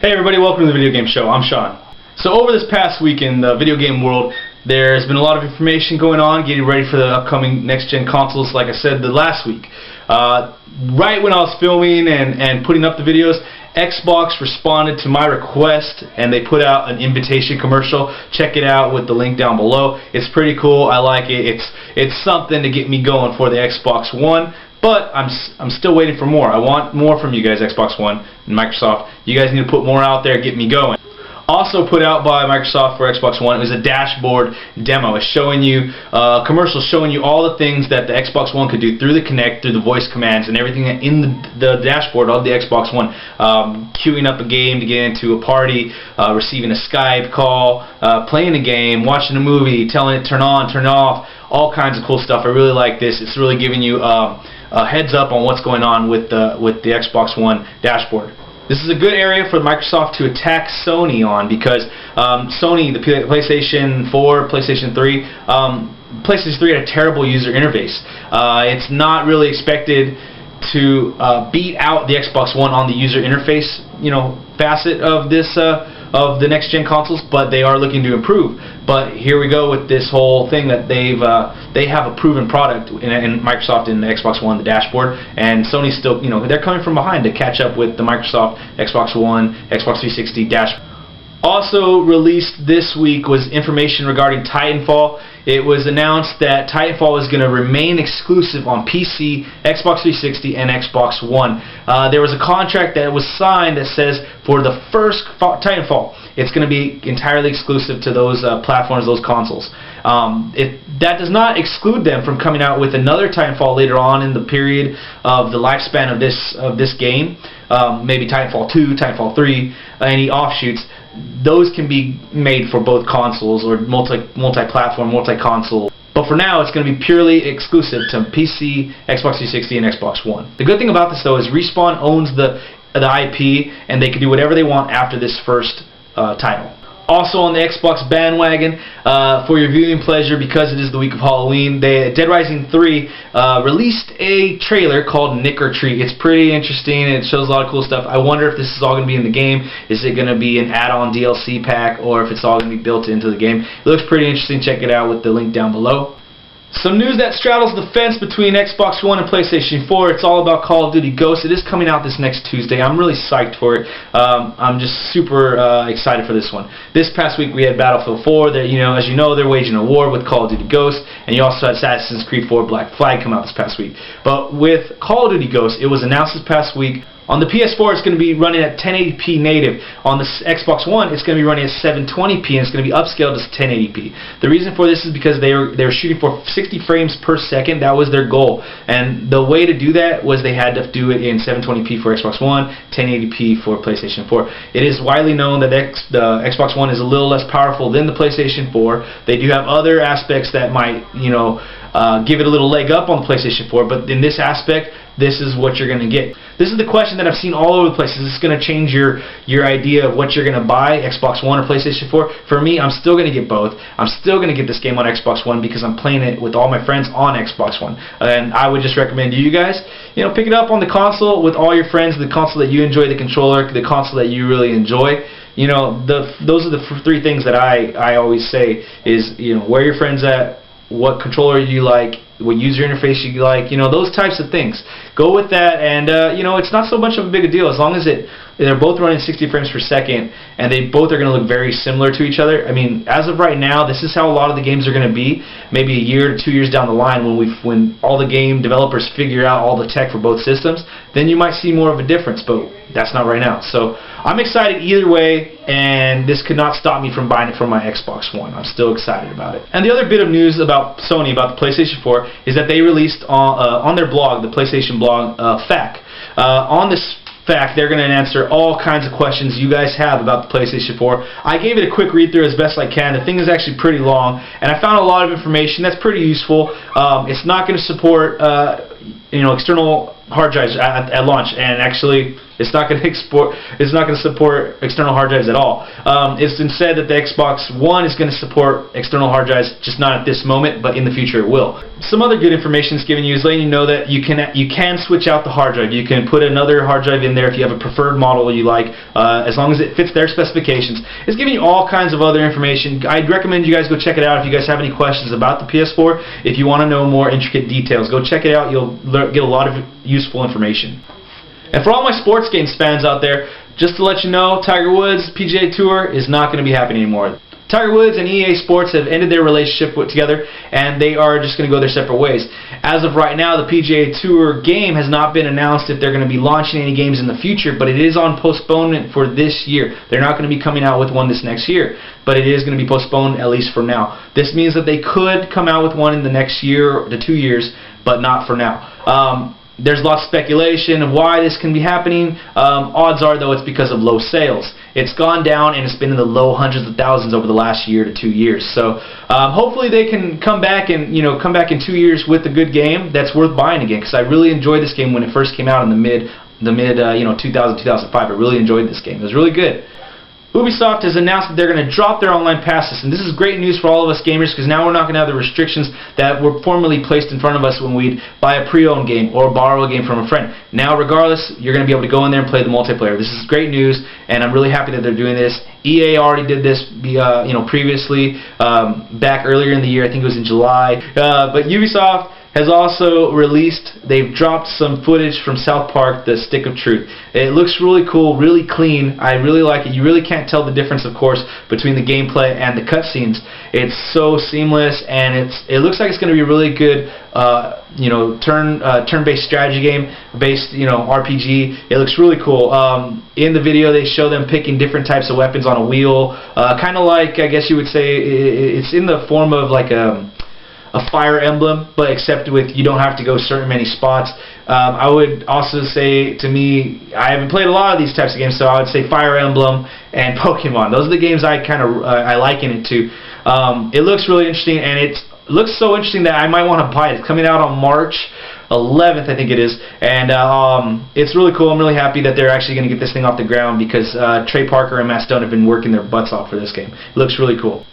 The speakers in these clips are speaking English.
Hey everybody, welcome to the Video Game Show. I'm Sean. So over this past week in the video game world, there's been a lot of information going on, getting ready for the upcoming next-gen consoles, like I said the last week. Right when I was filming and putting up the videos, Xbox responded to my request and they put out an invitation commercial. Check it out with the link down below. It's pretty cool. I like it. It's something to get me going for the Xbox One. But I'm still waiting for more. I want more from you guys, Xbox One and Microsoft. You guys need to put more out there, get me going. Also put out by Microsoft for Xbox One, it was a dashboard demo. It's showing you commercials showing you all the things that the Xbox One could do through the Kinect, through the voice commands, and everything in the dashboard of the Xbox One. Queuing up a game to get into a party, receiving a Skype call, playing a game, watching a movie, telling it turn on, turn off, all kinds of cool stuff. I really like this. It's really giving you a heads up on what's going on with the Xbox One dashboard. This is a good area for Microsoft to attack Sony on because Sony, the PlayStation 4, PlayStation 3, PlayStation 3 had a terrible user interface. It's not really expected to beat out the Xbox One on the user interface, facet of this of the next-gen consoles, but they are looking to improve. But here we go with this whole thing that they have a proven product in Microsoft in the Xbox One, the dashboard, and Sony's still, they're coming from behind to catch up with the Microsoft Xbox One, Xbox 360 dashboard. Also released this week was information regarding Titanfall. It was announced that Titanfall is going to remain exclusive on PC, Xbox 360, and Xbox One. There was a contract that was signed that says for the first Titanfall, it's going to be entirely exclusive to those platforms, those consoles. That does not exclude them from coming out with another Titanfall later on in the period of the lifespan of this game. Maybe Titanfall 2, Titanfall 3, any offshoots. Those can be made for both consoles or multi-platform, multi-console. But for now, it's going to be purely exclusive to PC, Xbox 360, and Xbox One. The good thing about this, though, is Respawn owns the IP, and they can do whatever they want after this first title. Also on the Xbox bandwagon, for your viewing pleasure, because it is the week of Halloween, Dead Rising 3 released a trailer called Nick or Treat. It's pretty interesting, and it shows a lot of cool stuff. I wonder if this is all going to be in the game. Is it going to be an add-on DLC pack, or if it's all going to be built into the game? It looks pretty interesting. Check it out with the link down below. Some news that straddles the fence between Xbox One and PlayStation 4. It's all about Call of Duty Ghosts. It is coming out this next Tuesday. I'm really psyched for it. I'm just super excited for this one. This past week we had Battlefield 4. That, as you know, they're waging a war with Call of Duty Ghosts, and you also had Assassin's Creed 4 Black Flag come out this past week. But with Call of Duty Ghosts, it was announced this past week. On the PS4, it's going to be running at 1080p native. On the Xbox One, it's going to be running at 720p, and it's going to be upscaled to 1080p. The reason for this is because they were shooting for 60 frames per second. That was their goal. And the way to do that was they had to do it in 720p for Xbox One, 1080p for PlayStation 4. It is widely known that the Xbox One is a little less powerful than the PlayStation 4. They do have other aspects that might, give it a little leg up on the PlayStation 4, but in this aspect, this is what you're going to get. This is the question that I've seen all over the place. Is this going to change your idea of what you're going to buy, Xbox One or PlayStation 4? For me, I'm still going to get both. I'm still going to get this game on Xbox One because I'm playing it with all my friends on Xbox One. And I would just recommend you guys, pick it up on the console with all your friends, the console that you enjoy, the controller, the console that you really enjoy. Those are the three things that I always say is, where your friends at, what controller you like, what user interface you like, those types of things. Go with that, and it's not so much of a big a deal as long as they're both running 60 frames per second, and they both are going to look very similar to each other. I mean, as of right now, this is how a lot of the games are going to be. Maybe a year to 2 years down the line, when all the game developers figure out all the tech for both systems, then you might see more of a difference. But that's not right now. So I'm excited either way, and this could not stop me from buying it for my Xbox One. I'm still excited about it. And the other bit of news about Sony, about the PlayStation 4, is that they released on their blog, the PlayStation blog, FAQ. On this FAQ, they're going to answer all kinds of questions you guys have about the PlayStation 4. I gave it a quick read through as best I can. The thing is actually pretty long, and I found a lot of information that's pretty useful. It's not going to support external hard drives at launch, and actually It's not going to export. It's not going to support external hard drives at all. It's been said that the Xbox One is going to support external hard drives, just not at this moment, but in the future it will. Some other good information it's giving you is letting you know that you can switch out the hard drive. You can put another hard drive in there if you have a preferred model you like, as long as it fits their specifications. It's giving you all kinds of other information. I'd recommend you guys go check it out if you guys have any questions about the PS4. If you want to know more intricate details, go check it out. You'll get a lot of useful information. And for all my sports games fans out there, just to let you know, Tiger Woods' PGA Tour is not going to be happening anymore. Tiger Woods and EA Sports have ended their relationship together, and they are just going to go their separate ways. As of right now, the PGA Tour game has not been announced if they're going to be launching any games in the future, but it is on postponement for this year. They're not going to be coming out with one this next year, but it is going to be postponed at least for now. This means that they could come out with one in the next year to 2 years, but not for now. There's lots of speculation of why this can be happening. Odds are, though, it's because of low sales. It's gone down, and it's been in the low hundreds of thousands over the last year to 2 years. So hopefully they can come back and come back in 2 years with a good game that's worth buying again. Because I really enjoyed this game when it first came out in the mid 2000, 2005. I really enjoyed this game. It was really good. Ubisoft has announced that they're going to drop their online passes, and this is great news for all of us gamers because now we're not going to have the restrictions that were formerly placed in front of us when we'd buy a pre-owned game or borrow a game from a friend. Now, regardless, you're going to be able to go in there and play the multiplayer. This is great news, and I'm really happy that they're doing this. EA already did this, previously, back earlier in the year. I think it was in July. But Ubisoft has also released, they've dropped some footage from South Park, The Stick of Truth. It looks really cool, really clean. I really like it. You really can't tell the difference, of course, between the gameplay and the cutscenes. It's so seamless, and it looks like it's going to be a really good, turn-based strategy game, based, RPG. It looks really cool. In the video, they show them picking different types of weapons on a wheel, kind of like, I guess you would say, it's in the form of like a Fire Emblem, but except with you don't have to go certain many spots. I would also say, to me, I haven't played a lot of these types of games, so I would say Fire Emblem and Pokemon. Those are the games I liken it to. It looks really interesting, and it looks so interesting that I might want to buy it. It's coming out on March 11th, I think it is, and it's really cool. I'm really happy that they're actually going to get this thing off the ground because Trey Parker and Matt Stone have been working their butts off for this game. It looks really cool.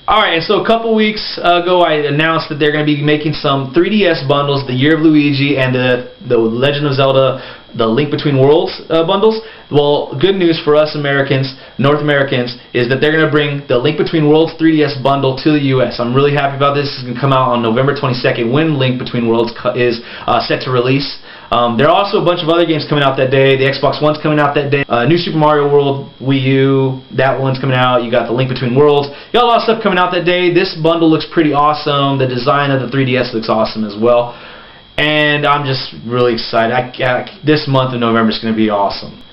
Alright, and so a couple weeks ago I announced that they're going to be making some 3DS bundles, the Year of Luigi and the Legend of Zelda, the Link Between Worlds bundles. Well, good news for us Americans, North Americans, is that they're going to bring the Link Between Worlds 3DS bundle to the US. I'm really happy about this. It's going to come out on November 22nd when Link Between Worlds is set to release. There are also a bunch of other games coming out that day. The Xbox One's coming out that day. New Super Mario World, Wii U, that one's coming out. You got the Link Between Worlds. You got a lot of stuff coming out that day. This bundle looks pretty awesome. The design of the 3DS looks awesome as well. And I'm just really excited. This month of November is going to be awesome.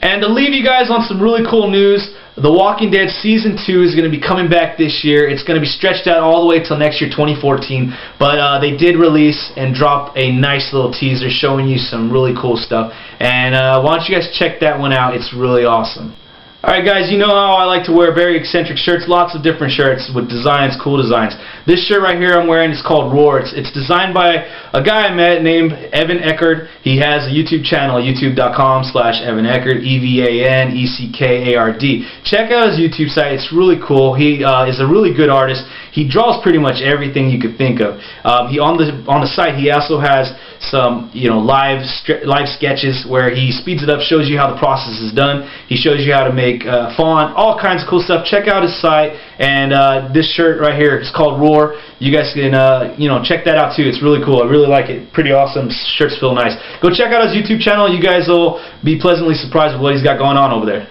And to leave you guys on some really cool news, The Walking Dead Season 2 is going to be coming back this year. It's going to be stretched out all the way till next year, 2014. But they did release and drop a nice little teaser showing you some really cool stuff. And why don't you guys check that one out? It's really awesome. Alright guys, you know how I like to wear very eccentric shirts, lots of different shirts with designs, cool designs. This shirt right here I'm wearing is called Roar. It's designed by a guy I met named Evan Eckerd. He has a YouTube channel, youtube.com/Evan Eckerd, EVANECKARD. Check out his YouTube site, it's really cool. He is a really good artist. He draws pretty much everything you could think of. On the site he also has some live sketches where he speeds it up, shows you how the process is done. He shows you how to make font, all kinds of cool stuff. Check out his site, and this shirt right here is called Roar. You guys can check that out too. It's really cool. I really like it. Pretty awesome. Shirts feel nice. Go check out his YouTube channel. You guys will be pleasantly surprised with what he's got going on over there.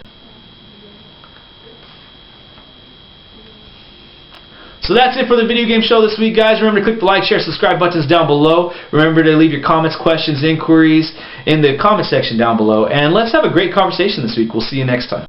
So that's it for the video game show this week, guys. Remember to click the like, share, subscribe buttons down below. Remember to leave your comments, questions, inquiries in the comment section down below. And let's have a great conversation this week. We'll see you next time.